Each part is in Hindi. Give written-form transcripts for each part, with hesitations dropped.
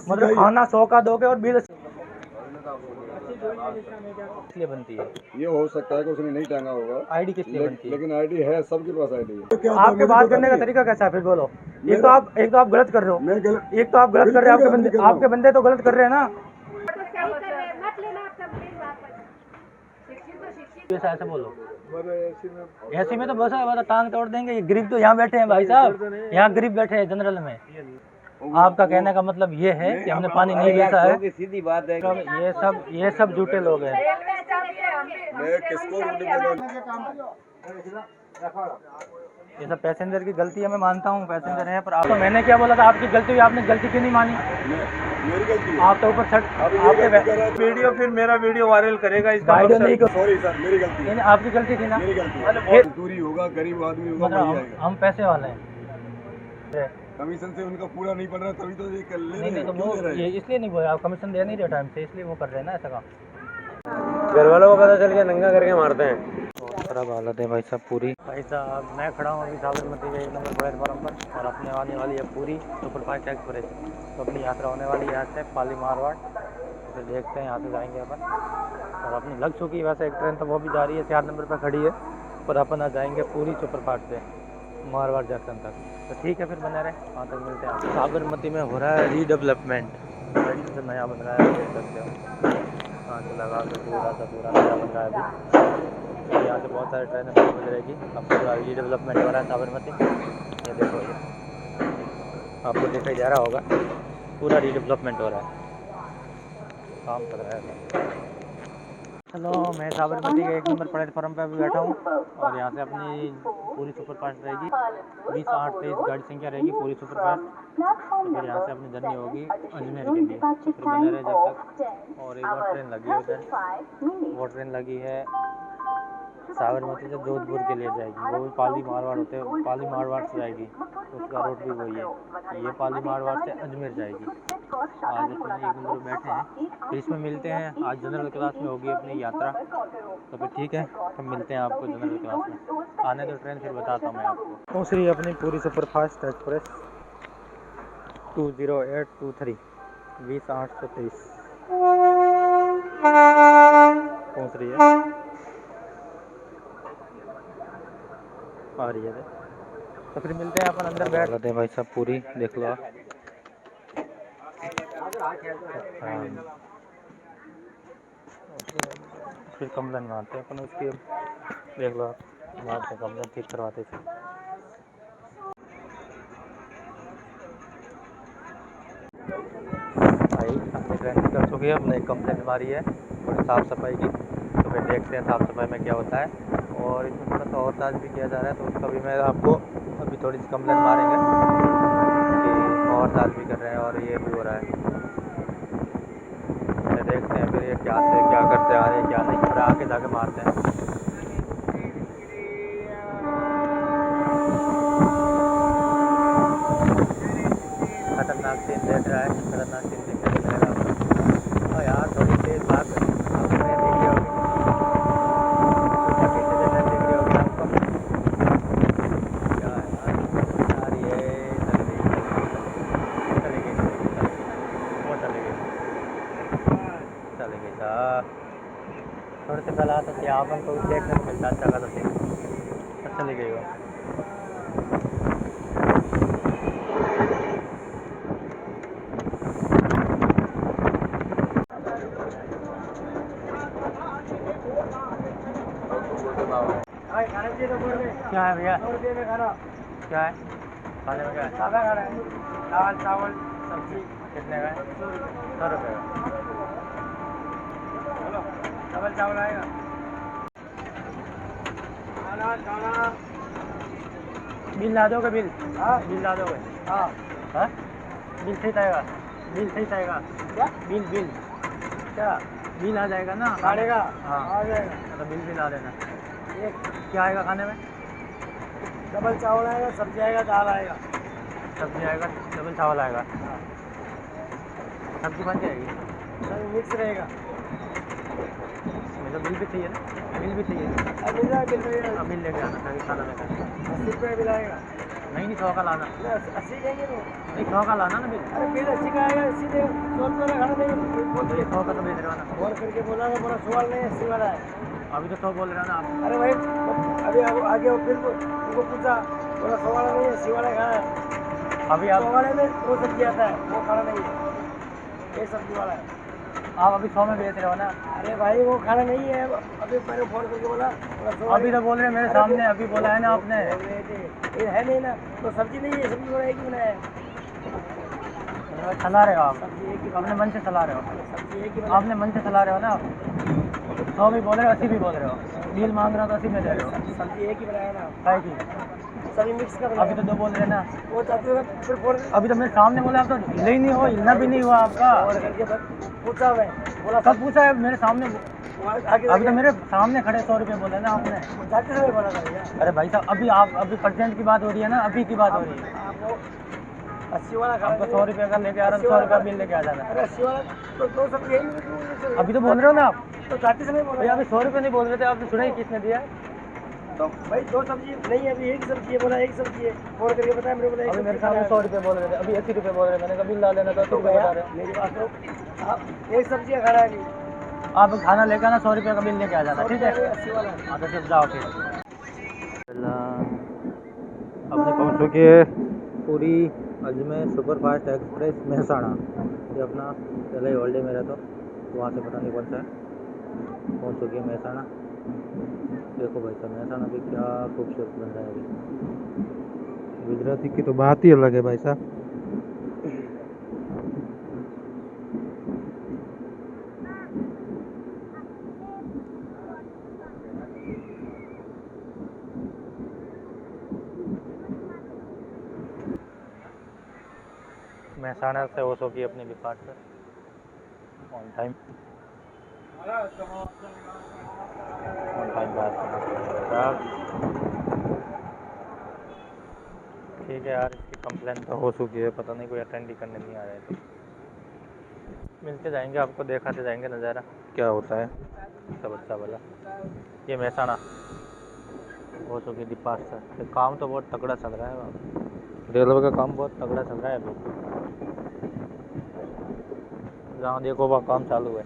मतलब खाना 100 का दोगे और बिल इसलिए बनती है। ये हो सकता है कि उसने नहीं टांगा होगा आईडी किस लिए बनती है? लेकिन आईडी है, सबके पास आईडी है। आपके बात करने का तरीका कैसा है फिर बोलो? एक तो आप गलत कर रहे हो, एक तो आप गलत कर रहे हो, आपके बंदे तो गलत कर रहे हैं ना। ऐसे बोलो, ऐसे में तो बहुत सारा टांग तोड़ देंगे। ये गरीब तो यहाँ बैठे हैं भाई साहब, यहाँ गरीब बैठे हैं जनरल में। आपका कहने का मतलब ये है कि हमने पानी नहीं बेचा है? सीधी बात है। ये सब झूठे लोग हैं। ये सब पैसेंजर की गलती है, मैं मानता हूँ पैसेंजर है, पर आपको मैंने क्या बोला था? आपकी गलती हुई, आपने गलती क्यों नहीं मानी? मेरी गलती आप तो ऊपर छठ वीडियो फिर मेरा वीडियो वायरल करेगा इसका वीडियो नहीं कर। सॉरी सर, मेरी गलती है। आपकी गलती थी ना? मेरी गलती है। दूरी होगा, गरीब आदमी होगा, मतलब वही आएगा। हम पैसे वाले हैं, कमीशन से उनका पूरा नहीं पड़ रहा, तभी तो ये कर ले रहे नहीं हैं। तो क्यों वो दे रहे हैं? ये इसलिए नहीं बोल, आप कमीशन दे नहीं रहे टाइम से, इसलिए वो कर रहे हैं ना ऐसा काम। घर वालों को पता चल गया, नंगा करके मारते हैं। बहुत खराब हालत है भाई साहब पूरी। भाई साहब मैं खड़ा हूँ अभी साबरमती के 1 नंबर प्लेटफॉर्म पर और अपने आने वाली है पूरी सुपरफास्ट एक्सप्रेस। तो अपनी यात्रा होने वाली है यहाँ से पाली मारवाड़। फिर देखते हैं यहाँ से जाएंगे अपन। और अपनी लग चुकी है वैसे एक ट्रेन, तो वो भी जा रही है 4 नंबर पर खड़ी है, पर अपन आ जाएंगे पूरी सुपरफास्ट से मारवाड़ जंक्शन तक। तो ठीक है, फिर बने रहे, वहाँ तक मिलते हैं। साबरमती में हो रहा है रीडेवलपमेंट, से नया बन रहा है, देख सकते हो। यहाँ से लगा के पूरा नया बन रहा है अभी। यहाँ से बहुत सारी ट्रेनें बंद रहेगी। अब पूरा रीडेवलपमेंट हो रहा है साबरमती। ये देखो, ये आपको दिखाई जा रहा होगा, पूरा रीडेवलपमेंट हो रहा है, काम कर रहा है। हेलो, मैं साबरमती के 1 नंबर प्लेटफॉर्म पर भी बैठा हूँ और यहाँ से अपनी पूरी सुपरफास्ट रहेगी 20-8-23 गाड़ी संख्या रहेगी पूरी सुपरफास्ट। तो फिर यहाँ से अपनी जर्नी होगी अजमेर के लिए। तो फिर बने रहे जब तक। और एक और ट्रेन लगी है उधर, वो ट्रेन लगी है साबरमती से जोधपुर के लिए जाएगी, वो भी पाली मारवाड़ होते हैं, पाली मारवाड़ से जाएगी, तो उसका रूट भी वही है। ये पाली मारवाड़ से अजमेर जाएगी। आज अपने 1 नंबर में बैठे हैं, फिर इसमें मिलते हैं। आज जनरल क्लास में होगी अपनी यात्रा, तो फिर ठीक है, तो मिलते हैं आपको जनरल क्लास में। आने तो ट्रेन फिर बताता हूँ मैं आपको। पहुँच रही है अपनी पूरी सुपरफास्ट एक्सप्रेस 20823 20-823 पहुँच रही है, आ रही है। तो फिर मिलते हैं अपन, अंदर बैठ लेते हैं भाई साहब पूरी, देख लो आप। फिर कम्प्लेन मारते हैं अपन उसकी, देख लो आप, मारते कम्प्लेन, ठीक करवाते थे। भाई अपनी ट्रेन कर चुकी है, अपने कम्प्लेन मारी है थोड़ी साफ़ सफाई की, तो फिर देखते हैं साफ़ सफाई में क्या होता है। और इसमें थोड़ा सा और चार्ज भी किया जा रहा है, तो उसका भी मैं आपको अभी थोड़ी सी कम्प्लेन मारेंगे कि और चार्ज भी कर रहे हैं और ये भी हो रहा है। तो देखते हैं फिर ये क्या करते आ रहे हैं क्या नहीं, फिर आके जाके मारते हैं। खतरनाक सीन देख रहा है, खतरनाक सीन देखने को मिलेगा। और यार थोड़ी तेज बात आपने देखी होगी, पीछे से मैं देख रही होगी आपको। क्या यार ये चलेगी वो चलेगी थोड़े से पहला तो क्या अपन को देखने को मिलता अच्छा खासा सीन, चली गई वो। क्या है भैया, क्या है खाने में? क्या है? सादा खाना है, दाल चावल सब्जी। कितने का है? 100 रुपये का। डबल चावल आएगा, बिल ला दोगे? बिल बिल ला दोगे? हाँ बिल सही आएगा, बिल सही आएगा क्या? बिल क्या बिल आ जाएगा ना खाने का? हाँ आ जाएगा, तो बिल ला देना। क्या आएगा खाने में? डबल चावल आएगा, सब्जी आएगा, दाल आएगा। सब्जी आएगा, डबल चावल आएगा, सब्जी बन जाएगी, सर मिक्स रहेगा। मतलब बिल भी चाहिए ना, बिल भी चाहिए। बिल लेके आना, खाना में 80 रुपये बिल आएगा। नहीं 100 का लाना, 80 देंगे तो नहीं 100 का लाना ना बिल। अरे बिल 80 का आएगा, 80 दे 100 रुपये का खाना नहीं बोल तो के 100 का तो बेच रहे हो ना, और करके बोला ना, बोला सवाल नहीं 80 वाला है। अभी तो 100 बोल रहे हो ना आप। अरे भाई अभी आगे वो फिर उनको पूछा, बोला 100 वाला नहीं 80 वाला खाना है। अभी आप 100 वाले में 2 सब्जी आता है, वो खाना नहीं है, एक सब्जी वाला है। अभी 100 में बेच रहे हो ना। अरे भाई वो खाना नहीं है, अभी मैंने फोन करके बोला 100 अभी तो बोल रहे हैं मेरे सामने, अभी बोला है ना आपने। ये है नहीं ना, तो सब्जी नहीं है, सब्जी वाला एक ही बनाया है। चला रहे हो आप, सब्जी एक ही अपने मन से चला रहे हो, सब्जी एक ही बनाया आपने मन से चला रहे हो ना। 100 भी बोल रहे हो, 80 भी बोल रहे हो, डील मांग रहे हो तो 80 में दे रहे हो। है। सब्जी एक ही बनाया ना, काय की? सभी मिक्स कर अभी तो 2 बोल रहे हैं ना। वो चाहते हो फिर फोन अभी तो मेरे सामने बोला, आप तो हिले ही नहीं हो, हिलना भी नहीं हुआ आपका। और करके पूछा मैं, बोला कब पूछा है मेरे सामने? आगे अभी तो मेरे सामने खड़े 100 रुपये बोले ना आपने। जाते समय बोला था भैया। अरे भाई साहब, अभी आप अभी परसेंट की बात हो रही है ना, अभी की बात हो रही है। आपको 80 वाला खाना आपको 100 रुपये का लेके आ रहा हूँ, 100 रुपये बिल लेके आ जाना। अरे 80 वाला तो 2 सब्जी यही नहीं, अभी तो बोल रहे हो ना आप। तो जाते समय बोला भैया अभी 100 रुपये नहीं बोल रहे थे, आपने सुना ही किसने दिया? तो भाई 2 सब्जी नहीं है, अभी एक सब्जी है, बोला एक सब्जी है, फोन करके बताया मेरे को, अभी मेरे सामने 100 रुपये बोल रहे थे, अभी 80 रुपये बोल रहे हैं। मैंने कभी ला लेना था, 80 रुपये बता रहे हैं। मेरी बात तो आप एक सब्जी का खाना है अभी, आप खाना लेकर आना, 100 रुपये का बिल लेके आ जाना, ठीक है? 80 वाला। हाँ तो फिर जाओ फिर। अपने पहुँच चुके हैं पूरी अजमेर सुपरफास्ट एक्सप्रेस महसाणा। ये अपना पहले ही हॉलीडे में रहता, तो वहाँ से पता नहीं कौन सा है। पहुँच चुकी है महसाणा। देखो भाई साहब, महसाणा भी क्या खूबसूरत बन रहा है अभी। गुजराती की तो बात ही अलग है भाई साहब। महसाणा से हो सकी अपनी डिपार्चर ऑन टाइम साहब। ठीक है यार, इसकी कंप्लेन तो हो चुकी है, पता नहीं कोई अटेंड ही करने नहीं आ रहा है। तो मिलते जाएंगे, आपको दिखाते जाएंगे नज़ारा क्या होता है सब अच्छा वाला। ये महसाणा हो चुकी डिपार्चर। काम तो बहुत तगड़ा चल रहा है वहाँ, रेलवे का काम बहुत तगड़ा चल रहा है अभी। जहाँ देखो वहाँ काम चालू है।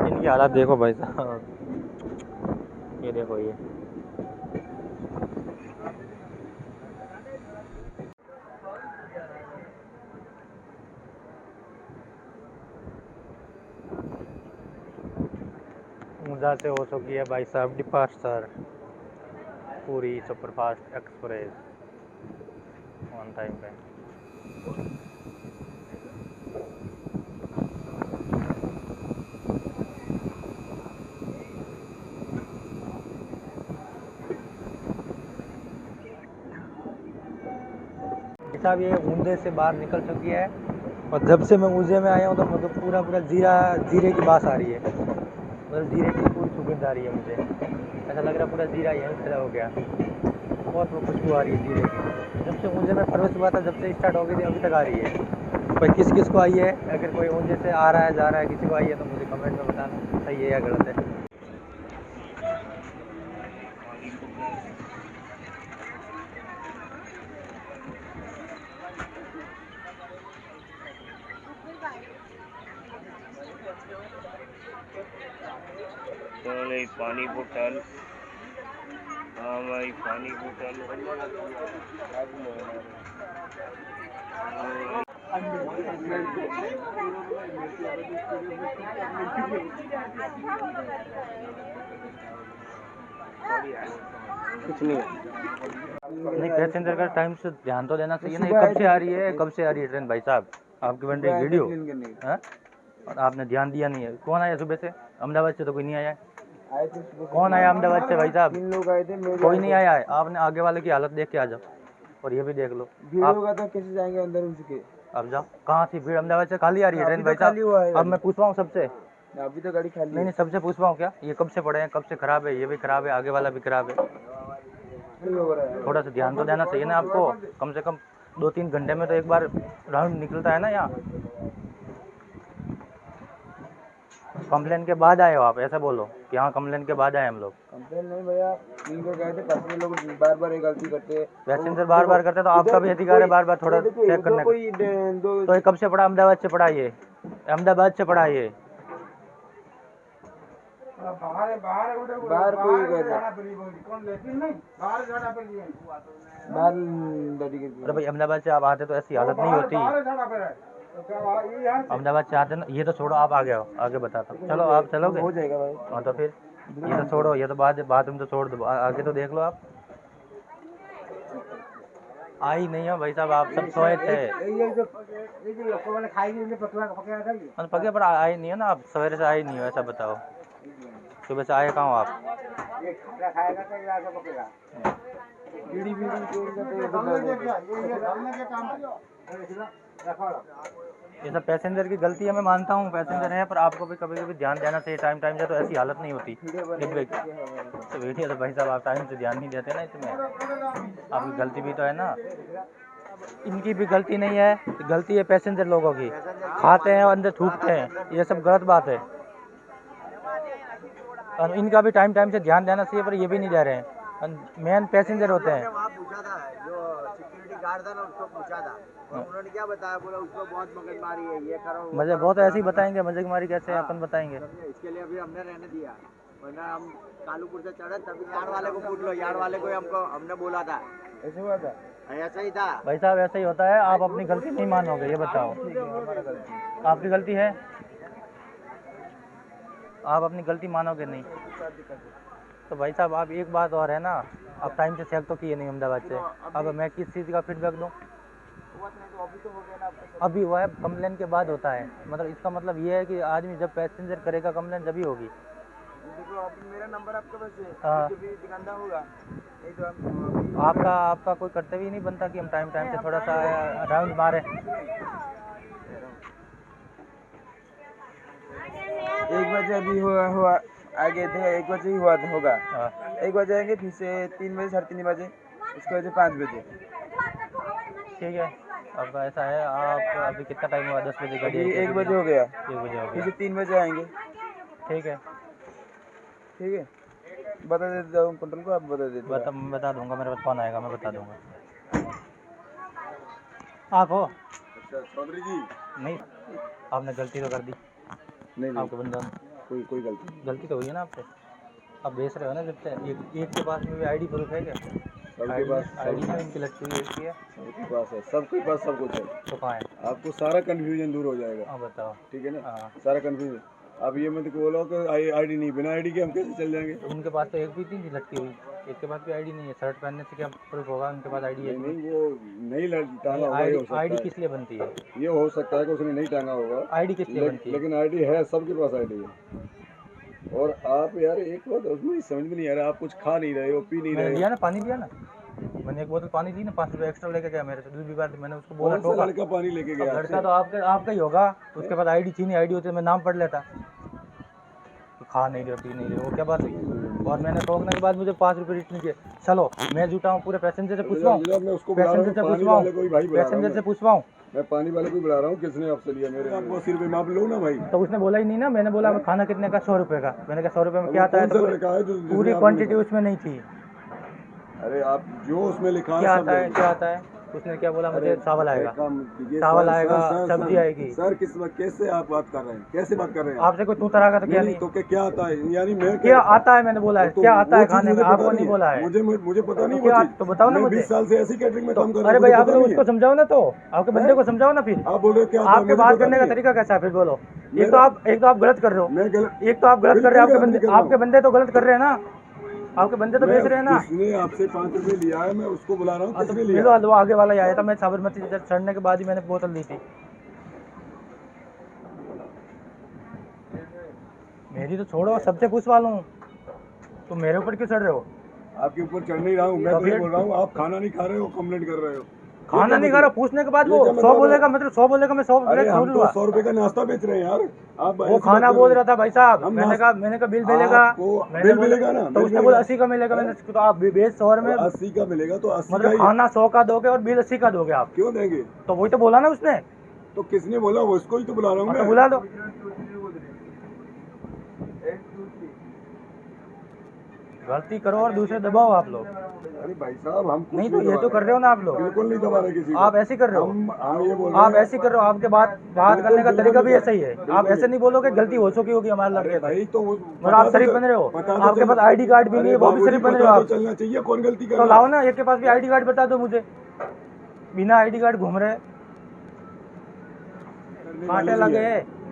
इनकी हालत देखो भाई साहब, ये देखो ये। ऊँझा से हो चुकी है भाई साहब डिपार्चर, पूरी सुपरफास्ट एक्सप्रेस ऑन टाइम पे। साहब ये ऊँझे से बाहर निकल चुकी है, और जब से मैं ऊँझे में आया हूँ तो मतलब पूरा जीरे की बास आ रही है। मतलब जीरे की पूरी सुगंध आ रही है मुझे, ऐसा लग रहा है पूरा जीरा यहीं खड़ा हो गया। बहुत वो खुशबू आ रही है जीरे की। जब से ऊँझे में प्रवेश हुआ था, जब से स्टार्ट हो गई थी, अभी तक आ रही है। पर किस को आई है? अगर कोई ऊँझे से आ रहा है, जा रहा है, किसी को आई है तो मुझे कमेंट में बताना सही है या गलत है। पानी बोतल, हाँ भाई पानी बोतल। कुछ नहीं पैसेंजर का टाइम से ध्यान तो देना चाहिए ना। ये कब से आ रही है, कब से आ रही है ट्रेन भाई साहब? आपकी बन रही वीडियो है और आपने ध्यान दिया नहीं है। कौन आया सुबह से? अहमदाबाद से तो कोई नहीं आया है। कौन आया अहमदाबाद से भाई साहब? 3 लोग आए थे, कोई नहीं आया है। आपने आगे वाले की हालत देख के आ जाओ, और ये भी देख लो। आप होगा तो कैसे जाएंगे अंदर उसके? अब जाओ, कहाँ थी भीड़? अहमदाबाद से खाली आ रही है ट्रेन भाई साहब। अब मैं पूछवा हूँ सबसे, अभी तो गाड़ी खाली नहीं सबसे पूछवा हूँ क्या ये कब से पड़े हैं, कब से खराब है? ये भी खराब है, आगे वाला भी खराब है। थोड़ा सा ध्यान तो देना चाहिए ना आपको। कम से कम 2-3 घंटे में तो एक बार राउंड निकलता है ना यहाँ। कंप्लेन के बाद आए हो आप, ऐसा बोलो कि हाँ कंप्लेन के बाद आए हम लोग। नहीं भैया, इनको कहते पैसेंजर लोग बार बार ये गलती करते हैं। पैसेंजर बार बार करते तो आपका भी अधिकार है बार बार थोड़ा चेक करने का। तो ये कब से पढ़ा? अहमदाबाद से पढ़ा ये, अहमदाबाद से पढ़ा ये। बाहर कोई अरे भाई अहमदाबाद से आप आते तो ऐसी हालत नहीं होती। अहमदाबाद से आते ना, ये तो छोड़ो, आप आगे आओ, आगे बताता हूँ। चलो आप चलोगे? हो जाएगा भाई। हाँ तो फिर ये तो छोड़ो, ये तो बात में तो छोड़ दो, आगे तो देख लो आप। आई नहीं हो भाई साहब, आप सब सोए थे। पके पर आए नहीं हो ना आप, सवेरे से आए नहीं हो, ऐसा बताओ। सुबह से आए कहाँ हो आप? ये सब पैसेंजर की गलती है, मैं मानता हूँ पैसेंजर है, पर आपको भी कभी कभी ध्यान देना चाहिए टाइम टाइम से, तो ऐसी हालत नहीं होती डिब्बे की। तो वीडियो तो भाई साहब आप टाइम से ध्यान नहीं देते ना इसमें, आपकी गलती भी तो है ना। इनकी भी गलती नहीं है, गलती है पैसेंजर लोगों की, खाते हैं और अंदर थूकते हैं, ये सब गलत बात है। और इनका भी टाइम टाइम से ध्यान देना चाहिए, पर ये भी नहीं दे रहे हैं। मेन पैसेंजर होते हैं। पूछा था जो सिक्योरिटी गार्ड था ना, उसको पूछा था, और उन्होंने क्या बताया, बोला उसको बहुत मगजमारी है, ये करो मजे बहुत ऐसे ही बताएंगे, मगजमारी कैसे अपन बताएंगे। इसके लिए अभी हमने रहने दिया, वरना हम कालूपुर से चढ़े तभी यार्ड वाले को पूछ लो, यार्ड वाले को हमने बोला था। ऐसे हुआ था? ऐसा ही था भाई साहब, ऐसा ही होता है। आप अपनी गलती नहीं मानोगे, ये बताओ। आपकी गलती है, आप अपनी गलती मानोगे नहीं। तो भाई साहब आप एक बात और है ना, आप टाइम से चेक तो किए नहीं अहमदाबाद से, अब मैं किस चीज़ का फीडबैक दूँ? अभी हुआ है, कंप्लेन के बाद होता है, मतलब इसका मतलब ये है कि आदमी जब पैसेंजर करेगा कंप्लेन जब ही होगी। देखो अभी मेरा नंबर आपके पास है, हाँ। तो भी दिखाना होगा नहीं तो हम आपका कोई कर्तव्य ही नहीं बनता कि हम टाइम टाइम से थोड़ा सा राउंड मारे। 1 बजे अभी हुआ आगे थे, 1 बजे ही हुआ होगा। हाँ। 1 बजे आएंगे, फिर से 3 बजे, 3:30 बजे, उसके वजह 5 बजे। ठीक है, अब ऐसा है, आप अभी कितना टाइम हुआ? 10 बजे गाड़ी आई? 1 बजे हो गया, 1 बजे हो फिर गया। से 3 बजे आएंगे। ठीक है, ठीक है, बता देता हूँ कंट्रोल को, आप बता देते। बता दूंगा, मेरे पास फोन आएगा, मैं बता दूंगा। आप हो? अच्छा चौधरी जी, नहीं, आपने गलती तो कर दी। नहीं आपके बंदा कोई गलती तो हुई है ना आपसे। आप बेच रहे हो ना जब से, एक के पास में भी आईडी प्रूफ है क्या? सबके पास आईडी में इनकी लटकी हुई है। सबके पास है, सबके पास सब कुछ है। तो कहाँ है? आपको सारा कंफ्यूजन दूर हो जाएगा। हाँ बताओ। ठीक है ना, हाँ। सारा कंफ्यूजन। अब ये मत बोलो कि आईडी नहीं, बिना आईडी के हम कैसे चल जाएंगे? तो उनके पास तो एक भी थी लटकी हुई, एक के पास भी आईडी नहीं है। शर्ट पहनने से क्या प्रूफ होगा उनके पास आईडी है? नहीं वो नहीं टांगा होगा, ये हो सकता आईडी है। किस लिए बनती है? ये हो सकता है कि उसने नहीं टांगा होगा। आईडी किस लिए बनती है? लेकिन आईडी है, सबके पास आईडी है। और आप यार एक बात उसमें समझ में नहीं आ रहा, आप कुछ खा नहीं रहे हो, पी नहीं मैंने रहे लिया ना, पानी लिया ना, मैंने एक बोतल पानी ली ना, 5 रुपये एक्स्ट्रा लेके गया मेरे से, दूसरी बार मैंने उसको हो। बोला कौन सा टोका। लड़का पानी लेके गया? लड़का तो आपका ही होगा, उसके पास आईडी थी नहीं, आईडी होती तो मैं नाम पढ़ लेता। तो खा नहीं रहे, पी नहीं रहे, वो क्या बात हुई? और मैंने टोकने के बाद मुझे 5 रुपये रिटर्न किए। चलो मैं झूठा हूँ, पूरे पैसेंजर से पूछवाऊँ, मैं उसको बुला रहा पैसेंजर हूँ, से पानी पूछवाऊँ, वाले कोई भाई बुला रहा हूँ पैसेंजर से पूछवाऊँ। मैं पानी वाले को बुला रहा हूँ, किसने आपसे लिया? मेरे आपको 80 रुपये माप लो ना भाई। तो उसने बोला ही नहीं ना, मैंने बोला खाना कितने का? 100 रुपये का। मैंने कहा 100 रुपये में क्या आता है? तो पूरी क्वांटिटी उसमें नहीं थी। अरे आप जो उसमें लिखा क्या है आता है, क्या आता है? उसने क्या बोला मुझे? चावल आएगा, चावल चावल आएगा, सब्जी आएगी। सर कैसे आप बात कर रहे हैं? कैसे बात कर रहे हैं? आपसे कोई तू तरह का तो क्या नहीं? तो क्या आता है? यानी मैं क्या आता है मैंने बोला है, क्या आता है खाने में? आपको नहीं बोला है? मुझे पता नहीं। क्या तो बताओ ना मुझे। 20 साल से ऐसी कैटरिंग में काम कर रहा हूं। अरे भाई आप लोग उसको समझाओ ना, तो आपके बंदे को समझाओ ना। फिर आप बोल रहे हो क्या? आपके बात करने का तरीका कैसा है? फिर बोलो। एक तो आप गलत कर रहे हो, एक तो आप गलत कर रहे हो, आपके बंदे तो गलत कर रहे हैं ना, आपके बंदे तो बेच रहे हैं ना। किसने आपसे 5 रुपए लिया है? मैं उसको बुला रहा हूँ, किसने तो लिया? वो आगे वाला ही आया था, मैं साबरमती चढ़ने के बाद ही मैंने बोतल ली थी। मेरी तो छोड़ो, सबसे पूछवा लूँ, तुम मेरे ऊपर क्यों चढ़ रहे हो? आपके ऊपर चढ़ नहीं रहा हूँ, मैं तो ये बोल रहा हूँ आप खाना नहीं खा रहे हो, कंप्लेंट कर रहे हो। खाना नहीं खा रहा, पूछने के बाद वो 100 बोलेगा, मतलब 100 बोलेगा, मैं 100 अरे हम तो 100 रुपए का नाश्ता बेच रहे हैं यार। आप वो खाना बोल रहा था भाई साहब, मैंने कहा बिल मिलेगा, बिल मिलेगा ना, तो उसने बोला 80 का मिलेगा। मैंने तो आप बेच 100 में 80 का मिलेगा, तो 80 का मतलब ही। खाना 100 का दोगे और बिल 80 का दोगे आप? क्यों देंगे? तो वही तो बोला ना उसने। तो किसने बोला? वो उसको ही तो बुला रहा हूँ तो मैं। बुला दो। गलती करो और दूसरे दबाओ आप लोग। अरे भाई साहब हम कुछ नहीं तो ये दबा तो कर रहे हो ना आप लोग। बिल्कुल नहीं दबा रहे किसी को। आप ऐसे कर रहे हो। हम ये बोल रहे आप हैं ऐसे कर रहे हो, आपके बात करने का तरीका भी ऐसा ही है। आप ऐसे नहीं बोलोगे गलती हो चुकी होगी हमारे अरे लड़के से। भाई तो और आप शरीफ बन रहे हो, आपके पास आईडी कार्ड भी नहीं है, वो भी शरीफ बन रहे हो आप। चलना चाहिए, कौन गलती कर तो लाओ ना, एक के पास भी आईडी कार्ड बता दो मुझे। बिना आईडी कार्ड घूम रहे,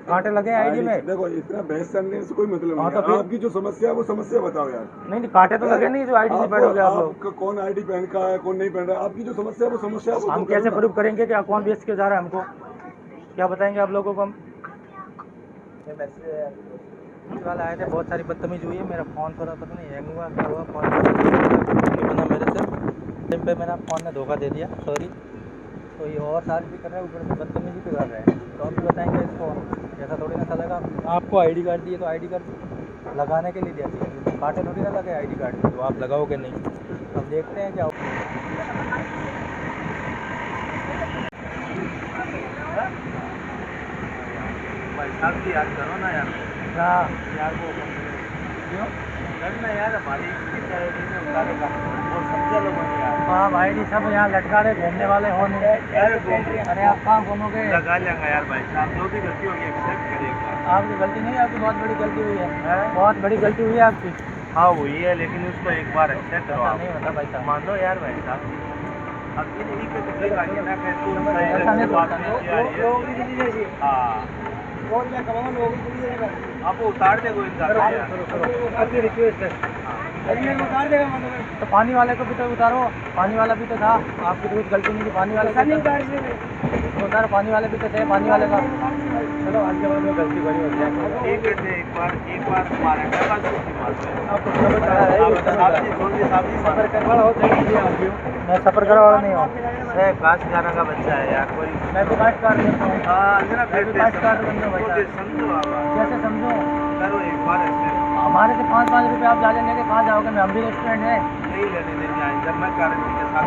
कांटे लगे आईडी में। देखो इतना बहस करने से कोई मतलब हाँ, नहीं तो है। आपकी जो समस्या है वो समस्या बताओ यार। नहीं कांटे तो लगे नहीं जो आईडी नहीं बैठोगे आप लोग। आपका कौन आईडी पहन का है, कौन नहीं पहन रहा है, आपकी जो समस्या है वो समस्या है, वो हम तो कैसे करो ना। प्रूव करेंगे कि कौन बेच के जा रहा है हमको? क्या बताएंगे आप लोगों को हम? पुलिस वाले आए थे, बहुत सारी बदतमीजी हुई है। मेरा फ़ोन थोड़ा पता नहीं हैंग हुआ क्या हुआ, फ़ोन नहीं बना मेरे से। टाइम पे मेरा फ़ोन ने धोखा दे दिया, सॉरी। तो ये और सारी भी कर रहे हैं, ऊपर से बदतमीजी भी कर रहे हैं। तो हम भी बताएंगे इसको, ऐसा थोड़ी ना चलेगा। आपको आईडी कार्ड दिए तो आईडी कार्ड लगाने के लिए दिया चाहिए, कांटे थोड़ी ना लगे आईडी कार्ड में, तो आप लगाओगे नहीं। अब देखते हैं क्या भाई साहब की याद करो ना यार। यार वो क्यों करना यार, हमारी उतारेगा और समझे लोगों ने यार। हाँ भाई जी, सब यहाँ लटका रहे, घूमने वाले हो नहीं। अरे आप कहाँ घूमोगे? लगा लेंगे यार भाई साहब, जो भी गलती होगी एक्सेप्ट करेगा। आपकी गलती नहीं है, आपकी बहुत बड़ी गलती हुई है। बहुत बड़ी गलती हुई है आपकी। हाँ हुई है, लेकिन उसको एक बार एक्सेप्ट करो। नहीं होता भाई साहब, मान लो यार भाई साहब। अब ये नहीं कि दूसरे का ना कहे तुम ऐसा नहीं बोलता। हाँ आपको उतार दे कोई आपकी रिक्वेस्ट है। उतार देगा तो पानी वाले को भी तो उतारो, पानी वाला भी तो था। आपकी तो कुछ गलती नहीं थी, पानी वाले को उतारो, पानी वाले भी तो थे, पानी वाले का। चलो आज के बाद में गलती बड़ी हो जाए। एक बार मारा मैं सफर करने वाला नहीं हूँ। कास्ट गाना का बच्चा है यार कोई। मैं तो कास्ट कार लेता हूँ। कैसे समझो? करो एक बार ऐसे। हमारे से 5-5 रुपये आप ज़्यादा लेके कहाँ जाओगे? मैं हम भी रेस्टोरेंट है नहीं लेने देंगे आइंदा। मैं गारंटी के साथ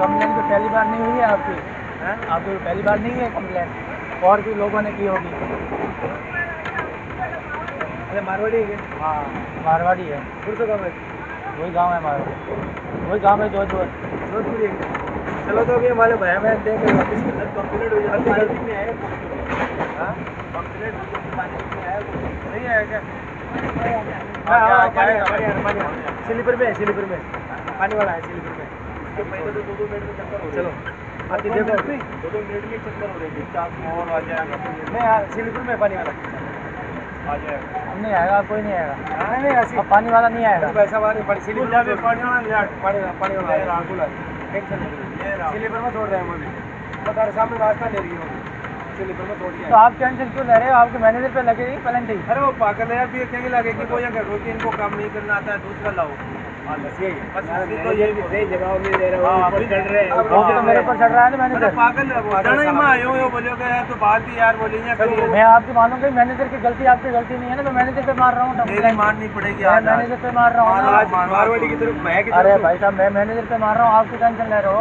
कंप्लेन तो पहली बार नहीं हुई है आपकी? आपकी पहली बार नहीं है कंप्लेन, और भी लोगों ने की होगी। अरे मारवाड़ी है? हाँ मारवाड़ी है। पुरसों गाँव है? वही गाँव है मारवाड़ी, वही गाँव है जोधपुर। चलो तो अभी हमारे भैया मैं देख कंप्लीट हो जाए। नहीं आएगा स्लीपर में है, स्लीपर में पानी वाला है, स्लीपर में। इसके पहले तो 2-2 मिनट में चक्कर हो। चलो आप देखो 2-2 मिनट में चक्कर हो रही है। और आ जाएगा नहीं, स्लीपर में पानी वाला आ जाएगा। नहीं आएगा, कोई नहीं आएगा। नहीं अब पानी वाला नहीं आएगा। पैसा वाला स्लीपर में छोड़ रहे हैं हम अभी। बता रहे सामने रास्ता ले रही है तो आप कैंसिल क्यों ले रहे हो? आपके मैनेजर पे लगेगी पेनल्टी। अरे वो पागल है यार, भी क्या लगेगी? वो यहाँ रोटी इनको काम नहीं करना आता है, दूसरा लाओ। तो ये जवाब नहीं दे रहा है, मेरे ऊपर चढ़ रहा है मैनेजर। पागल है वो, बोलोगे यार तो बात ही यार बोलेंगे। मैं आपकी मानूंगा मैनेजर की गलती, आपकी गलती नहीं है ना। मैं मैनेजर पे मार रहा हूँ, मारनी पड़ेगी। मैनेजर पे मार रहा हूँ, मारवाड़ी की तरफ। अरे भाई साहब मैं मैनेजर पे मार रहा हूँ, आपकी टेंशन ले रहे हो।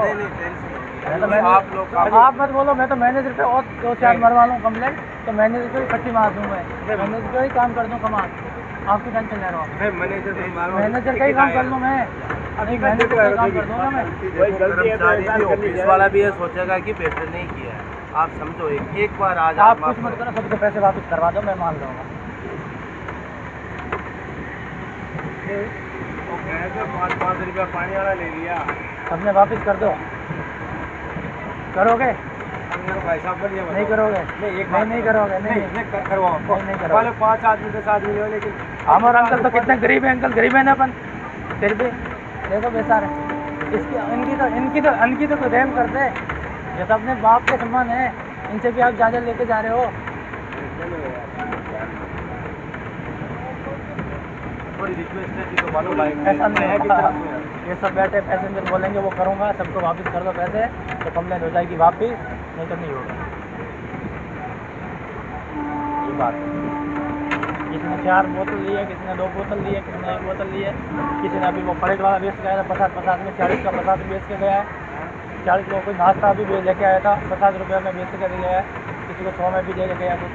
आप मत बोलो, मैं तो मैनेजर पे और 2-4 मरवा लूँ कंप्लेंट, तो मैनेजर को ही पट्टी मार दूँ। मैं मैनेजर को ही काम कर दूँ कमाल, आपकी टेंशन ले रहा हूँ। मैनेजर का ही काम कर लूँ मैं, अभी मैनेजर का काम कर दूँगा मैं। ऑफिस वाला भी ये सोचेगा कि पेपर नहीं किया है। आप समझो एक बार आज आप कुछ मत करो, सबके पैसे वापस करवा दो, मैं मान लूँगा। 5-5 रुपया पानी वाला ले लिया, सबने वापस कर दो। करोगे? भाई साहब नहीं करोगे? नहीं करोगे? नहीं करवाओ, नहीं करोगे। 5 आदमी के साथ मिले, लेकिन हम और अंकल तो कितने गरीब है, अंकल गरीब है ना अपन, फिर भी देखो बेचारे इनकी तो रहम करते। ये तो अपने बाप के समान है, इनसे भी आप ज़्यादा लेके जा रहे हो। थोड़ी रिक्वेस्ट है कि तो मानो भाई ऐसा नहीं है। ये सब बैठे पैसेंजर बोलेंगे वो करूँगा, सबको वापस कर दो पैसे, तो कंप्लेन हो जाएगी वापस, नहीं तो नहीं होगा। ये बात किसी ने 4 बोतल ली है, किसी ने 2 बोतल ली है, किसी ने 1 बोतल ली है, किसी ने अभी वो प्लेट वाला बेच के आया था 50 में, 40 का 50 बेच के गया है। 40 लोगों को नाश्ता भी लेके आया था, 50 रुपये में बेच के गया है, किसी को 100 में भी दे के गया कुछ।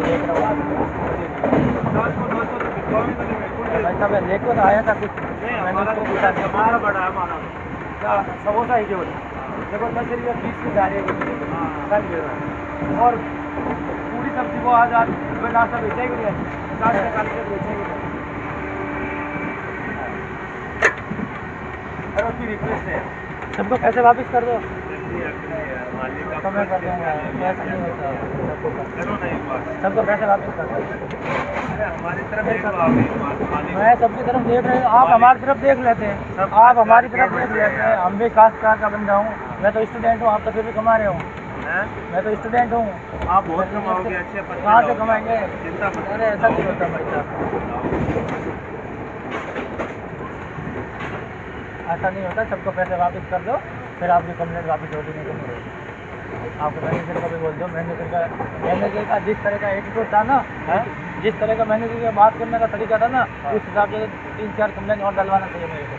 देख रहा हूँ भाई साहब लेके तो आया था कुछ, मैंने उसको पूछा क्या समोसा ही केवल देखो 10 रुपये 20 की जा रही है और पूरी सब्जी को आज नाश्ता बेचेगी नहीं, 50 से बेचेगी। अरे उसकी रिक्वेस्ट है सबको पैसे वापस कर दो, तो मैं कर दूँगा, ऐसा नहीं होता, सबको पैसे वापस कर दो। मैं सबकी तरफ देख रही हूँ, आप हमारी तरफ देख लेते हैं, आप हमारी तरफ देख लेते हैं। हम भी काश्तकार का बंदा हूँ, मैं तो स्टूडेंट हूँ, आप तो फिर भी कमा रहे हो। मैं तो स्टूडेंट हूँ, आप बहुत कमाओगे, अच्छे कहाँ से कमाएंगे? चिंता मत अरे ऐसा नहीं होता भाई साहब, ऐसा नहीं होता। सबको पैसे वापस कर दो, फिर आपकी कंप्लेंट वापस होगी नहीं तो नहीं। आपको मैनेजर को भी बोल दो, मैनेजर का जिस तरह का एटीट्यूड था ना, जिस तरह का मैनेजर का बात करने का तरीका था ना, उस हिसाब से 3-4 कंप्लेंट और डलवाना चाहिए मेरे को।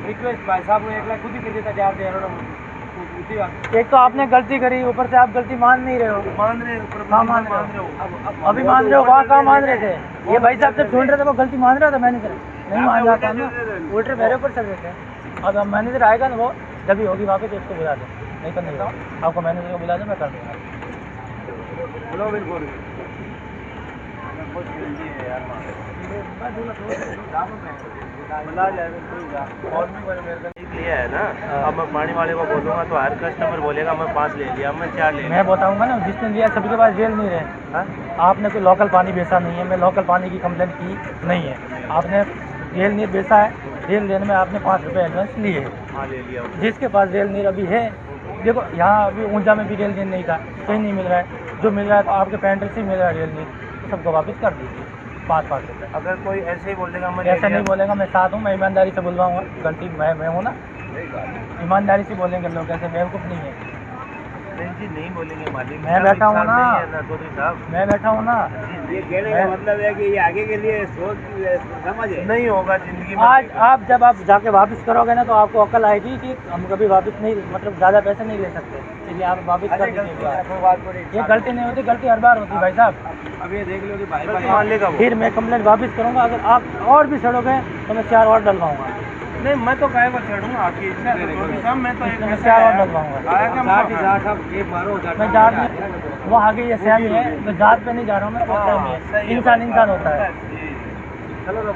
रिक्वेस्ट भाई साहब को 1 लाख खुद ही कर देता, जा एक तो आपने गलती करी, ऊपर से आप गलती मान नहीं रहे हो। मान रहे हो, अभी मान रहे हो, वहाँ कहाँ मान रहे थे? ये भाई साहब जब ढूंढ रहे थे वो गलती मान रहा था, मैनेजर नहीं मान रहा था ना, उल्टे मेरे ऊपर चल रहे थे। अब मैनेजर आएगा ना, वो जब भी होगी वहाँ पे तो उसको बुला दो, नहीं तो नहीं आपको मैनेजर को बुला दो, मैं कर दूँगा। लिया है ना, अब मैं पानी वाले को बोलूँगा तो हर कस्टमर बोलेगा मैं 5 ले लिया, मैं 4 ले लिया। मैं बताऊंगा ना, जिसने लिया सबके पास जेल नहीं रहे। आपने कोई लोकल पानी बेचा नहीं है, मैं लोकल पानी की कंप्लेंट की नहीं है। आपने रेल नीर बेचा है, रेल लेने में आपने 5 रुपये एडवांस लिए। हाँ ले लिया। जिसके पास रेल नीर अभी है, देखो यहाँ अभी ऊंचा में भी रेल नीर नहीं था, कहीं नहीं मिल रहा है, जो मिल रहा है तो आपके पेंट्रोल से मिल रहा है रेल नीर, तो सबको वापस कर दीजिए 5-5 रुपये। अगर कोई ऐसे ही बोलेगा मैं ऐसा नहीं बोलेगा, मैं साथ हूँ, मैं ईमानदारी से बुलवाऊँगा, गलती मैं हूँ ना, ईमानदारी से बोलेंगे लोग, ऐसे बेवकूफ़ नहीं है। नहीं जी नहीं बोलेंगे मालिक, मैं बैठा हूँ ना, चौधरी साहब मैं बैठा हूँ ना। ये कहने का मतलब है कि ये आगे के लिए सोच समझ है। नहीं होगा जिंदगी में। आज आप जब आप जाके वापस करोगे ना, तो आपको अकल आएगी कि हम कभी वापस नहीं, मतलब ज़्यादा पैसे नहीं ले सकते, इसलिए आप वापस कर दीजिए। ये गलती नहीं होती, गलती हर बार होती भाई साहब। अब ये देख लो कि भाई फिर मैं कंप्लेंट वापस करूँगा, अगर आप और भी सड़ोगे तो मैं 4 और डलवाऊँगा। नहीं मैं तो काय को चढ़ूंगा, आपकी इच्छा है तो साहब, मैं तो एक मैं 4 और डलवाऊँगा। मैं जात में, वो आगे ये सेम ही है, मैं जात पे नहीं जा रहा हूँ, मैं सेम ही है, इंसान होता है। चलो तो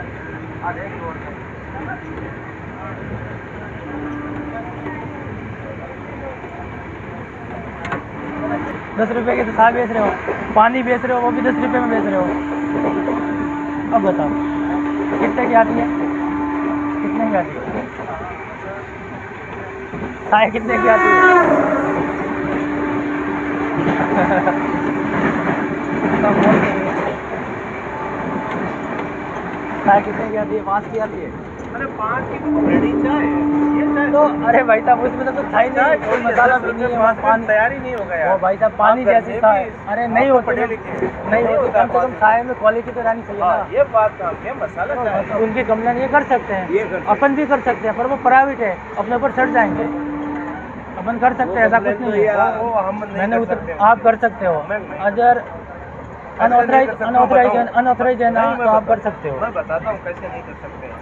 10 रुपये के तो साग बेच रहे हो, पानी बेच रहे हो, वो भी 10 रुपये में बेच रहे हो। अब बताओ कितने की आती है, कितने की आती है चाय, कितने की आती है? चाय कितने की आती है? 5 की आती है। अरे 5 की तो रेडी चाय ये चाय तो अरे भाई साहब उसमें तो था ही नहीं, कोई मसाला भी नहीं है, पानी तैयारी नहीं होगा यार। वो भाई साहब पानी जैसी था। अरे नहीं होती, नहीं होती, कम से कम चाय में क्वालिटी तो रहनी चाहिए ना। ये बात काम है, मसाला चाय उनकी कंप्लेंट ये कर सकते हैं, अपन भी कर सकते हैं, पर वो प्राइवेट है, अपने ऊपर चढ़ जाएंगे। अपन कर सकते हैं, ऐसा कुछ नहीं है। वो हम मैंने आप कर सकते हो, अगर अनऑथराइज है ना, तो आप कर सकते हो। मैं बताता हूँ कैसे नहीं कर सकते हैं।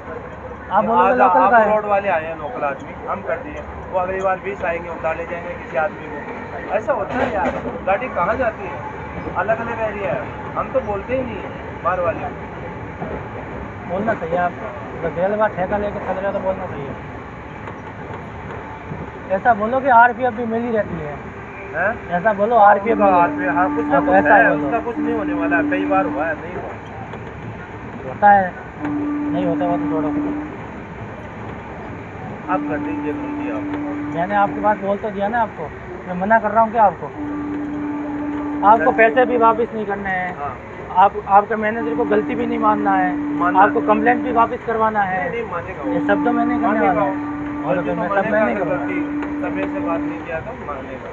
आप बोलोगे लोकल का है, रोड वाले आए हैं, लोकल आदमी, हम कर दिए, वो अगली बार 20 आएंगे, उतार ले जाएंगे किसी आदमी को। ऐसा होता है यार, गाड़ी कहाँ जाती है, अलग अलग एरिया है, हम तो बोलते ही नहीं है बाहर वाले। बोलना चाहिए आपको, जब रेल बार ठेका लेके चल रहे हो तो बोलना चाहिए। ऐसा बोलो कि RPF भी मिली रहती है, ऐसा बोलो RPF हाँ कुछ ना कुछ ऐसा है, बोलो। उसका कुछ नहीं होने वाला, कई बार हुआ है, नहीं हुआ होता है, नहीं होता वो तो छोड़ो। आप कर दीजिए गलती आप। मैंने आपके पास बोल तो दिया ना आपको, मैं मना कर रहा हूँ क्या आपको? आपको पैसे भी वापस नहीं करने हैं, हाँ आपके मैनेजर को गलती भी नहीं मानना है, आपको कंप्लेंट भी वापस करवाना है। नहीं मानेगा ये सब तो मैंने करने वाला है, और फिर मैं सब मैंने करूँगा। समय से बात नहीं किया तो मानेगा।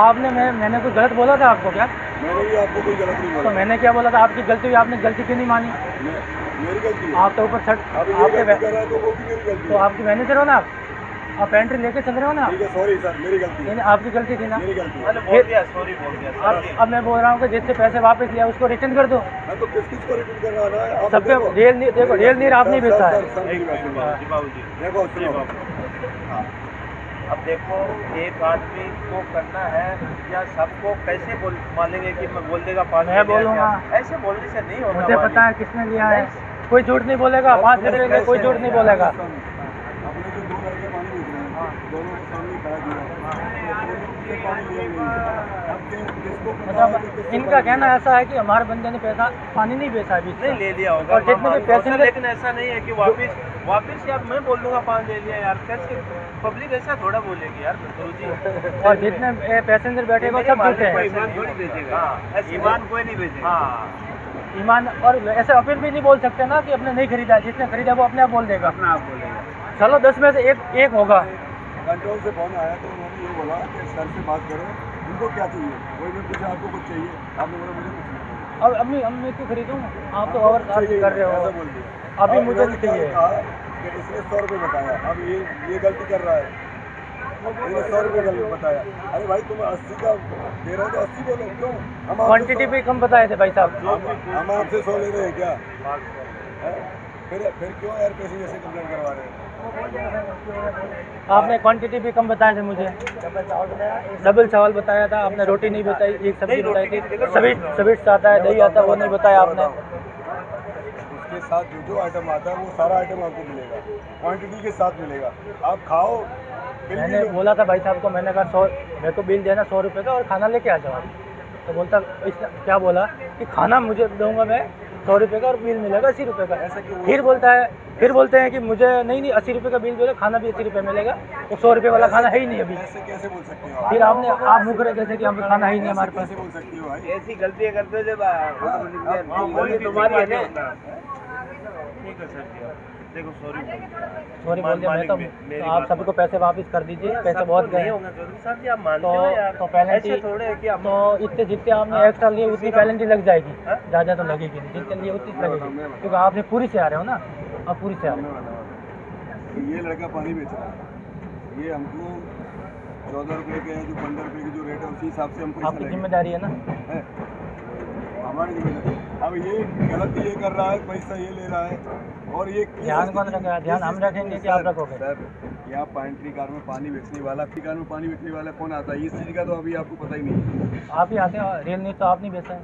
आपने मैंने कुछ गलत बोला था आपको क्या? मैंने भी आपको कोई गलत नहीं तो बोला। मैंने क्या बोला था? आपकी गलती हुई, आपने गलती क्यों नहीं मानी? मेरी गलती है। आप तो ऊपर छठ, आप ये गलती कर रहे हैं तो वो भी मेरी गलती तो है। आपकी मैनेजर हो ना आप? आप पेंट्री लेके चल रहे हो ना, ठीक है, सॉरी सर, मेरी गलती है, यानी आपकी गलती थी ना। मेरी गलती है। मैंने बोल दिया, सॉरी बोल दिया अब मैं बोल रहा हूँ कि जिससे पैसे वापस लिया उसको रिटर्न कर दो। मैं तो किस को रिपीट कर रहा है, आप सब पे देखो। रेल नीर, देखो रेल नीर आपने सर, बेचा है। सर, सर, मेरी बात सुनो। जी बाबूजी। देखो जी सुनो, बाबू। हाँ। अब देखो, एक आदमी को करना है या सबको कैसे बोल मानेंगे कि मैं बोल देगा 5 मैं बोलूँगा। ऐसे बोलने से नहीं होगा। मुझे पता है किसने लिया है, कोई झूठ नहीं बोलेगा, 5 रुपये के कोई झूठ नहीं बोलेगा। अपने जो 2 लड़के पानी बेच रहे हैं, दोनों के सामने खड़ा किया, तो पानी लिया ही नहीं। अब किसको पता है कि मतलब किससे इनका पानी कहना लिया? ऐसा है कि हमारे बंदे ने पैसा पानी नहीं बेचा अभी नहीं ले लिया होगा, और जितने भी मानूंगा पैसेंजर- सर, लेकिन ऐसा नहीं है कि वापस यार मैं बोल दूंगा 5 ले लिया यार, कैसे पब्लिक ऐसा थोड़ा बोलेगी यार गुरुजी। और जितने पैसेंजर बैठे वो सब झूठे हैं। ईमान थोड़ी बेचेगा। हाँ, ईमान कोई नहीं बेचेगा। हाँ, ईमान और ऐसे अपील भी नहीं बोल सकते ना कि अपने नहीं खरीदा, जिसने खरीदा वो अपने आप बोल देगा। अपना आप बोलेगा। चलो 10 में से एक होगा। कंट्रोल से फोन आया तो उन्होंने ये बोला कि सर से बात करो, उनको क्या चाहिए, कोई भी पूछा आपको कुछ चाहिए, आपने बोला मुझे कुछ नहीं चाहिए। अब अब मैं क्यों खरीदूँ, आप तो और चाहिए कर रहे ऐसा हो। बोल दिया। अभी और मुझे इन्होंने नहीं क्या चाहिए। कहा कि इसने 100 रुपये बताया, अब ये गलती कर रहा है, इसने 100 रुपये गलती बताया। अरे भाई तुम 80 का दे रहे हो तो 80 बोलो, क्यों? हम आपसे क्वांटिटी भी कम बताए थे भाई साहब। हम आपसे 100 ले रहे हैं क्या? हैं? फिर क्यों एयर पैसेंजर से कंप्लेंट करवा रहे हैं? आपने क्वांटिटी भी कम बताए थे मुझे, डबल चावल बताया था आपने, रोटी नहीं बताई, एक सब्जी बताई थी, स्वीट आता है, दही आता है, वो नहीं बताया आपने। उसके साथ जो आइटम आता है वो सारा आइटम आपको मिलेगा, क्वांटिटी के साथ मिलेगा, आप खाओ। बिल भी मैंने लो। बोला था भाई साहब को, मैंने कहा 100 मेरे को बिल देना 100 रुपये का और खाना लेके आ जाओ। तो बोलता इसने क्या बोला कि खाना मुझे दूंगा मैं 100 रुपये का और बिल मिलेगा 80 रुपये का। ऐसा क्यों? फिर बोलते हैं कि मुझे नहीं 80 रुपये का बिल मिलेगा, खाना भी 80 रुपये मिलेगा, वो 100 रुपये वाला खाना है ही नहीं अभी। ऐसे कैसे बोल सकते हो फिर आप मुँह करे जैसे कि हम खाना ही नहीं हमारे पास। कैसे बोल सकती हो भाई? ऐसी गलतियाँ करते हो जब गलती तुम्हारी है ना। ठीक है सर जी, देखो सॉरी सॉरी बोल दिया मैं तो आप सभी को पैसे वापस कर दीजिए, पैसे बहुत गए। सर जी आप मानते हो यार, तो पेनल्टी ऐसे थोड़े है कि हम तो इतने जितने आपने एक्स्ट्रा लिए उतनी पेनल्टी लग जाएगी, ज़्यादा तो लगेगी नहीं, जितने लिए उतनी लगेगी, क्योंकि आपने पूरी से आ रहे हो ना, आप पूरी से आ रहे हो। तो ये लड़का पानी बेच रहा है, ये हमको 14 रुपये के जो 15 रुपये की जो रेट है उसी हिसाब से हम पैसा आपकी लेंगे। जिम्मेदारी है ना। है? हमारी जिम्मेदारी। अब ये गलत ये कर रहा है, पैसा ये ले रहा है, और ये ध्यान कौन रखेगा? ध्यान हम रखेंगे कि आप रखोगे? सर यहाँ पेंट्री कार में पानी बेचने वाला, कार में पानी बेचने वाला कौन आता है? इस चीज़ का तो अभी आपको पता ही नहीं। आप ही आते हो, रेल नीर तो आप नहीं बेचा है,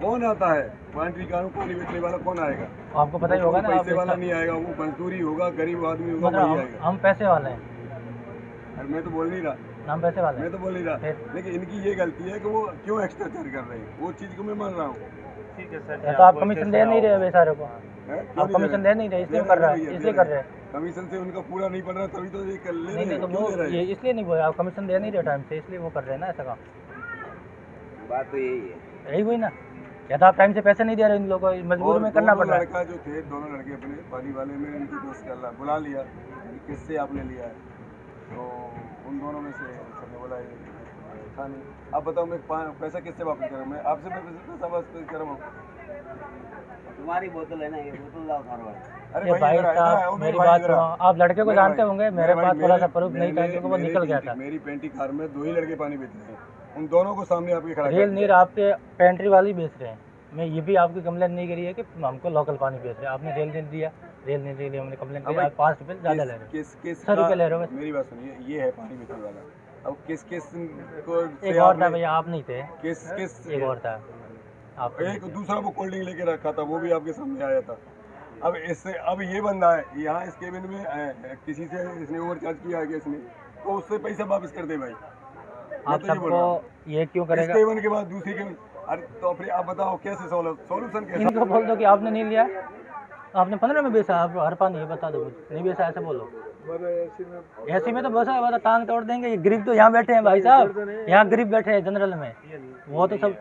कौन आता है पेंट्री कार में पानी बेचने वाला? कौन आएगा? आपको पता ही होगा ना। आप पैसे वाला नहीं आएगा, वो मजदूरी होगा, गरीब आदमी होगा, मतलब वही आएगा। हम पैसे वाले हैं, अरे मैं तो बोल नहीं रहा, हम पैसे वाले मैं हैं। तो बोल नहीं रहा, फिर? लेकिन इनकी ये गलती है कि वो क्यों एक्स्ट्रा चार्ज कर रहे हैं, वो चीज़ को मैं मान रहा हूँ। ठीक है सर या तो आप कमीशन दे नहीं रहे बेचारे को, हैं? आप कमीशन दे नहीं रहे, इसलिए कर रहा है, इसलिए कर रहे हैं। कमीशन से उनका पूरा नहीं पड़ रहा, तभी तो ये कर ले रहे नहीं हैं, तो क्यों ले वो रहे ये हैं? इसलिए नहीं बोला, आप कमीशन दे नहीं रहे टाइम से, इसलिए वो कर रहे हैं ना ऐसा काम। बात तो यही है। यही हुई ना, या तो आप टाइम से पैसे नहीं दे रहे इन लोगों को, मजबूर और में करना पड़ दोनों रहा है। लड़का जो थे, दोनों लड़के अपने पानी वाले में इनकी दोस्त कर बुला लिया, किससे आपने लिया है, तो उन दोनों में से सबने बोला ये था नहीं। आप बताओ मैं पैसा किससे वापस करूँ? मैं आपसे पैसा वापस करूँ? तुम्हारी बोतल है ना, ये बोतल लाओ थारवाड़। अरे ये भाई इधर आ, इधर आ, साहब ओ मेरी भाई बात इधर आ। सुनो, आप लड़के को मेरे जानते भाई, होंगे, मेरे पास थोड़ा सा प्रूफ नहीं था मेरे- क्योंकि वो मेरे निकल गया पेंटी- था। मेरी पेंटी कार में 2 ही लड़के पानी बेच रहे हैं, उन दोनों को सामने आपके खड़ा कर रेल दिया। नीर आपके पेंट्री वाली बेच रहे हैं, मैं ये भी आपकी कंप्लेंट नहीं करी है कि हमको लोकल पानी बेच रहे हैं, आपने रेल नीर दिया, रेल नीर के लिए हमने कंप्लेंट करी, भाई, आप 5 रुपये ज़्यादा ले रहे हो, किस 100 रुपये ले रहे हो बस। मेरी बात सुनिए, ये है पानी बेचने वाला। अब किस को एक और था भैया, आप नहीं थे, किस एक और था आप। एक दूसरा वो कोल्ड ड्रिंक लेके रखा था, वो भी आपके सामने आया था। अब इससे अब ये बंदा है यहाँ इस केबिन में किसी से इसने ओवरचार्ज किया है कि इसने, तो उससे पैसा वापस कर दे भाई। आप तो ये बोल रहा हूँ। सबको ये क्यों इस करेगा? केबिन के बाद दूसरी केबिन, अरे तो फिर आप बताओ कैसे सॉल्यूशन कैसे? इनको बोल दो कि आपने नहीं लिया, आपने 15 में बेचा, आप हर पानी ये बता दो मुझे, नहीं बेचा ऐसे बोलो। ऐसे में तो बसा बता टांग तोड़ देंगे, ये गरीब तो यहाँ बैठे हैं भाई साहब, यहाँ गरीब बैठे हैं जनरल में, वो तो सब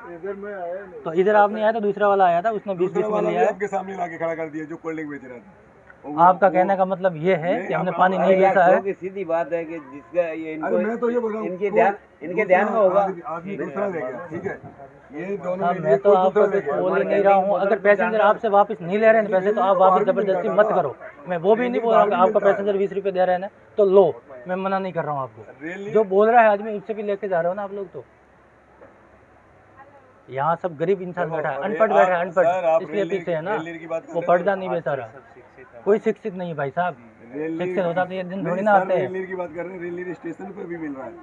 इधर में आया नहीं। तो इधर आप नहीं आया तो दूसरा वाला आया था, उसने 20 में दूसरा वाला लिया भी है। आपके सामने लाके खड़ा कर दिया जो कोल्ड ड्रिंक बेच रहा था, आपका कहने का मतलब ये है कि हमने पानी नहीं बेचा है। की सीधी बात है कि जिसका ये अरे मैं तो ये बोल रहा हूँ इनके ध्यान में होगा। आदमी दूसरा ले गया, ठीक है, ये दोनों साहब ले मैं लिए, तो कोई आपको दूसरा कुछ ले गया। बोल ही नहीं रहा हूँ। अगर पैसेंजर आपसे वापस नहीं ले रहे हैं पैसे तो आप वापस जबरदस्ती मत करो। मैं वो भी नहीं बोल रहा हूँ कि आपका पैसेंजर 20 रुपये दे रहे हैं तो लो, मैं मना नहीं कर रहा हूँ आपको। रेल जो बोल रहा है आदमी उससे भी लेके जा रहे हो ना आप लोग। तो यहाँ सब गरीब इंसान बैठा है, अनपढ़ बैठा है, अनपढ़ इसलिए पीछे है ना, की बात वो पढ़ता नहीं बेचारा। कोई शिक्षित नहीं है भाई साहब, शिक्षित होता तो ये दिन थोड़ी ना आते हैं। रेल की बात कर रहे हैं, रेल स्टेशन पर भी मिल रहा है।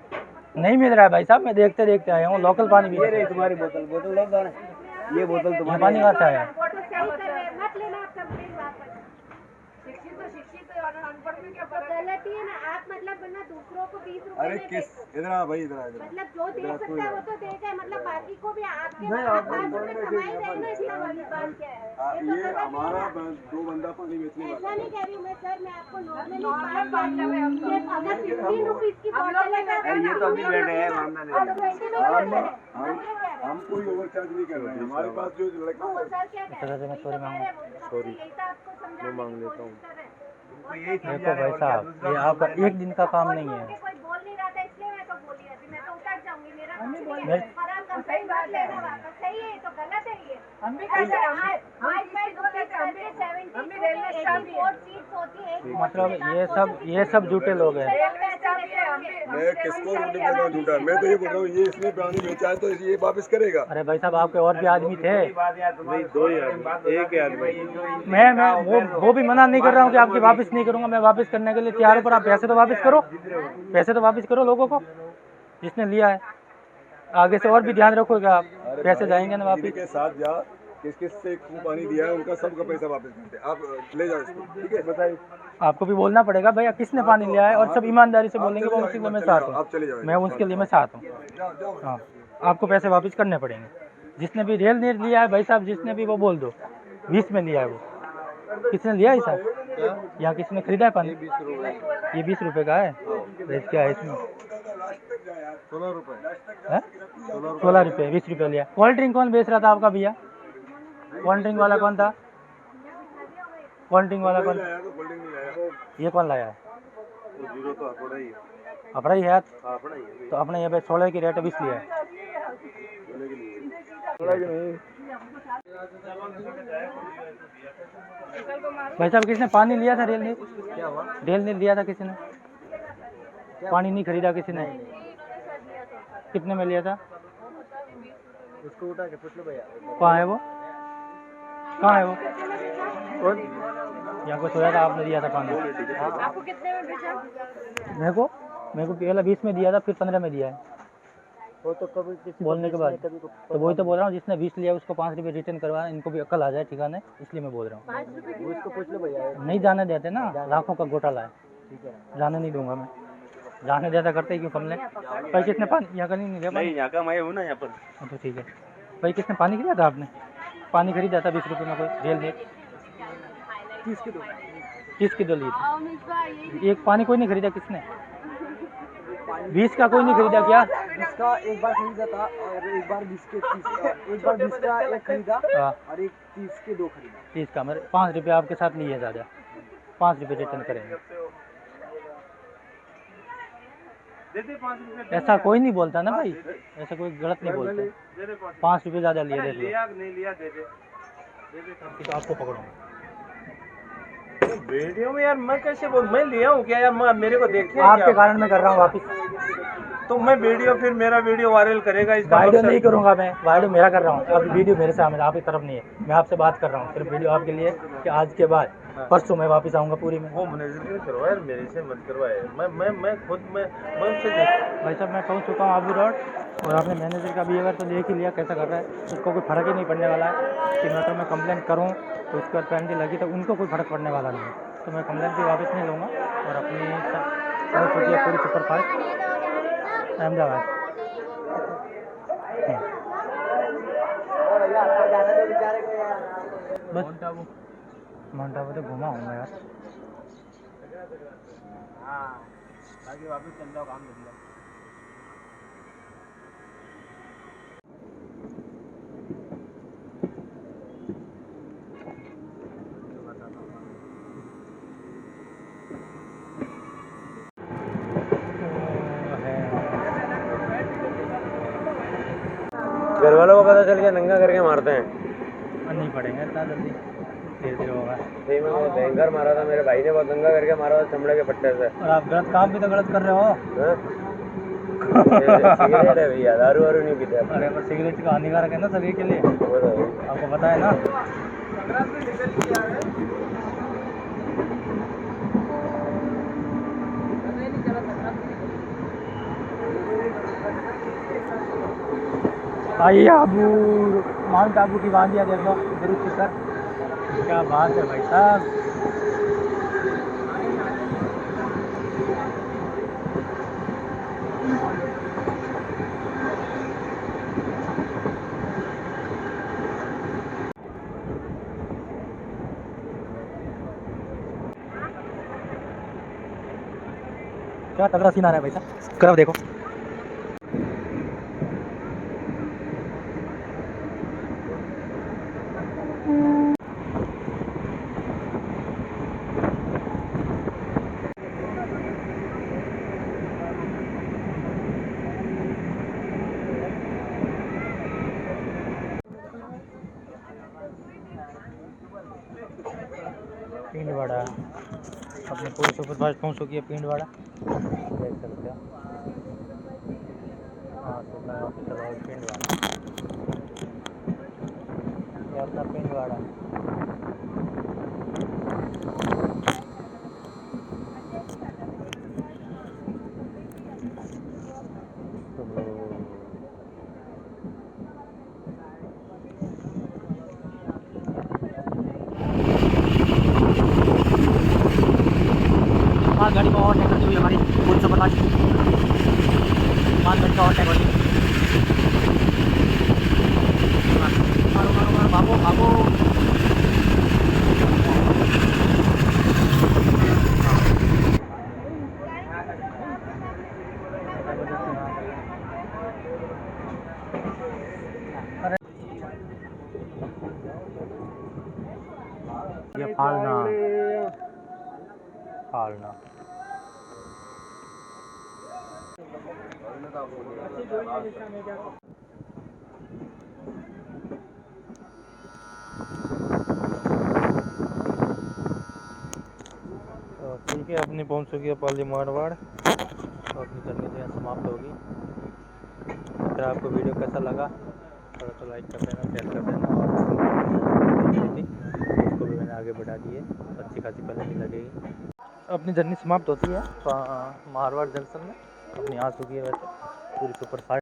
नहीं मिल रहा है भाई साहब, मैं देखते देखते आया हूँ। लोकल पानी भी ये तुम्हारी बोतल बोतल लो ना, ये बोतल ये तुम्हारी पानी कहाँ से आया? मत लेना आप सब प्लीज वापस। शिक्षित और अनपढ़ में क्या फर्क है? गलती है ना, आप मतलब ना दूसरों को 20 रुपए अरे में किस इधर आ भाई, इधर आ, इधर आ। मतलब जो दे सकता है वो तो देगा, मतलब बाकी को भी आपके 5 रुपए कमाई देना, इसलिए वाली बात क्या है? ये हमारा दो बंदा पानी बेचने वाला ऐसा नहीं कह रही हूँ मैं सर, मैं आपको नॉर्मली अगर 15 रुपीज की बॉटल है ये तो अभी बैठे हैं मामला नहीं। हम कोई ओवर चार्ज नहीं कर रहे हैं। हमारे पास जो लड़का है, सर क्या कह रहे हैं? सॉरी मैं मांग लेता हूँ। देखो भाई साहब, ये आपका एक दिन का काम नहीं है। कोई बोल नहीं रहा था इसलिए मैं तो बोली अभी, मैं तो उतर जाऊंगी। मेरा कुछ नहीं मैं- है, खराब कंप्लेंट मत लेना वापस। सही है, तो गलत है ये। हम भी कहते हैं, आज मैं 74 सीट्स होती है। मतलब ये सब झूठे लोग हैं। मैं किसको रूट बोला झूठा? मैं तो ये बोल रहा हूँ, ये इसने पानी बेचा है तो ये वापस करेगा। अरे भाई साहब, आपके और भी आदमी थे। नहीं, दो ही आदमी, एक ही आदमी। मैं वो भी मना नहीं कर रहा हूँ कि आपकी वापस नहीं करूँगा। मैं वापस करने के लिए तैयार हूँ, पर आप पैसे तो वापस करो, पैसे तो वापस करो लोगों को जिसने लिया है। आगे से और भी ध्यान रखोगा आप, पैसे जाएंगे ना वापस। के साथ जा, किस किस से पानी दिया है उनका सबका पैसा वापस करते। आप ले जाओ इसको, ठीक है? बताइए, आपको भी बोलना पड़ेगा भैया किसने पानी लिया है, और सब ईमानदारी से बोलेंगे वो उसके लिए मैं साथ आप चले जाओ, हूँ। मैं उसके लिए मैं साथ हूँ। हाँ, आपको पैसे वापस करने पड़ेंगे। जिसने भी रेल नीर लिया है भाई साहब, जिसने भी वो बोल दो 20 में लिया है। वो किसने लिया है साहब? यहाँ किसने खरीदा है पानी? ये 20 रुपये का है। रेट क्या है इसमें? 16 रुपए। 16 रुपये, 20 रुपये लिया। कोल्ड ड्रिंक कौन बेच रहा था आपका भैया? कोल्ड ड्रिंक वाला कौन था? कोल्ड ड्रिंक वाला कौन? ये कौन लाया है? जीरो तो अपना ही है। अपना ही है अपना ही है। तो अपने यहाँ पे 16 की रेट 20 लिया है। भाई साहब, किसने पानी लिया था? रेल ने लिया था किसी ने? पानी नहीं खरीदा किसी ने? कितने में लिया था? उसको उठा के पूछ लो भैया। कहाँ है वो? कहाँ है वो? यहाँ को सोया था, आपने दिया था पानी? आपको कितने में बेचा? मेरे को पहले 20 में दिया था, फिर 15 में दिया है। वो तो कभी किसी बोलने के बाद तो वही तो बोल रहा हूँ, जिसने 20 लिया उसको 5 रुपये रिटर्न करवाना। इनको भी अकल आ जाए ठिकाने, इसलिए मैं बोल रहा हूँ। उसको पूछ लो भैया। नहीं जाने देते ना, लाखों का घोटाला है। ठीक है, जाने नहीं दूंगा मैं। जाने देता करते ही क्यों कमले? भाई किसने पानी यहाँ का नहीं लिया? नहीं, यहाँ का मैं हूँ ना यहाँ पर। हाँ तो ठीक है। भाई किसने पानी खरीदा था? आपने पानी खरीदा था 20 रुपये में? कोई रेल ने 30 की 2 ली थी। एक पानी कोई नहीं खरीदा किसने? 20 का कोई नहीं खरीदा क्या? इसका एक बार खरीदा था और एक बार 20 के 30, एक बार 20 का एक खरीदा हाँ, और एक 30 के 2 खरीदा। 30 का। मेरे 5 रुपये आपके साथ लिए ज़्यादा, 5 रुपये रिटर्न करेंगे। देते 5 रुपये। ऐसा कोई नहीं बोलता ना भाई, ऐसा कोई गलत नहीं बोलता। दे दे 5। 5 रुपये ज़्यादा लिए, देख लो। लिया नहीं लिया, दे दे। तो आपको पकड़ूंगा। वीडियो में यार मैं कैसे बोल, मैं लिया हूँ क्या यार? मेरे को देखिए आपके कारण मैं कर रहा हूँ वापिस। तो मैं वीडियो, फिर मेरा वीडियो वायरल करेगा इसका वीडियो मकसद- नहीं करूंगा मैं, वीडियो मेरा कर रहा हूँ। अब वीडियो मेरे सामने, आपकी तरफ नहीं है। मैं आपसे बात कर रहा हूँ सिर्फ वीडियो आपके लिए कि आज के बाद परसों मैं वापस आऊँगा पूरी में। वो मैनेजर से करवाया, मेरे से मत करवाए। मैं खुद मैं उससे देख। भाई साहब, मैं पहुँच चुका हूँ आबू रोड, और आपने मैनेजर का बिहेवियर तो देख ही लिया कैसा कर रहा है। उसको कोई फ़र्क ही नहीं पड़ने वाला है कि मैं तो मैं कंप्लेंट करूँ तो उसके बाद पेनल्टी लगी, तो उनको कोई फ़र्क पड़ने वाला नहीं है। तो मैं कंप्लेंट भी वापस नहीं लूँगा और अपनी पहुँच चुकी है पूरी सुपरफास्ट अहमदाबाद। बस माउंट आबू तो घुमा हूँ मैं यार। बाकी वापस चल जाओ, काम कर लो। घर वालों को पता चल गया नंगा करके मारते हैं। नहीं पड़ेगा इतना जल्दी, धीरे धीरे होगा। सही में वो भयंकर मारा था, मेरे भाई ने बहुत नंगा करके मारा था चमड़े के पट्टे से। और आप गलत काम भी तो गलत कर रहे हो। हाँ? सिगरेट है भैया, दारू वारू नहीं पीते अपन। अरे पर सिगरेट का हानिकारक है ना सभी के लिए, वो तो है। आपको पता है ना। भाई आबू माउंट आबू की वादियाँ देख लो, दुरुस्त सर, क्या बात है भाई साहब। क्या तगड़ा सीन आ रहा है भाई साहब, कर देखो। पिंडवाड़ा अपने पूरे सुपरफास्ट पहुँच चुकी है। पिंडवाड़ा देख सकते हो। हाँ तो मैं चलो पिंडवाड़ा, ये अपना पिंडवाड़ा। पाँच गाड़ी को ओवरटेक करती हुई हमारी पूरी सुपरफास्ट 5 मिनट का ओवरटेक होती है। मारो मारो मारो, भागो भागो। ये फालना फालना तो ठीक है, अपनी पहुंच चुकी है पाली मारवाड़, तो अपनी जर्नी जो है समाप्त होगी। अगर आपको वीडियो कैसा लगा तो लाइक कर देना, शेयर कर देना, और उसको भी मैंने आगे बढ़ा दी है, अच्छी खासी पहले नहीं लगेगी। अपनी जर्नी समाप्त होती है मारवाड़ जंक्शन में, अपनी आ चुकी है वैसे पूरी सुपर फास्ट।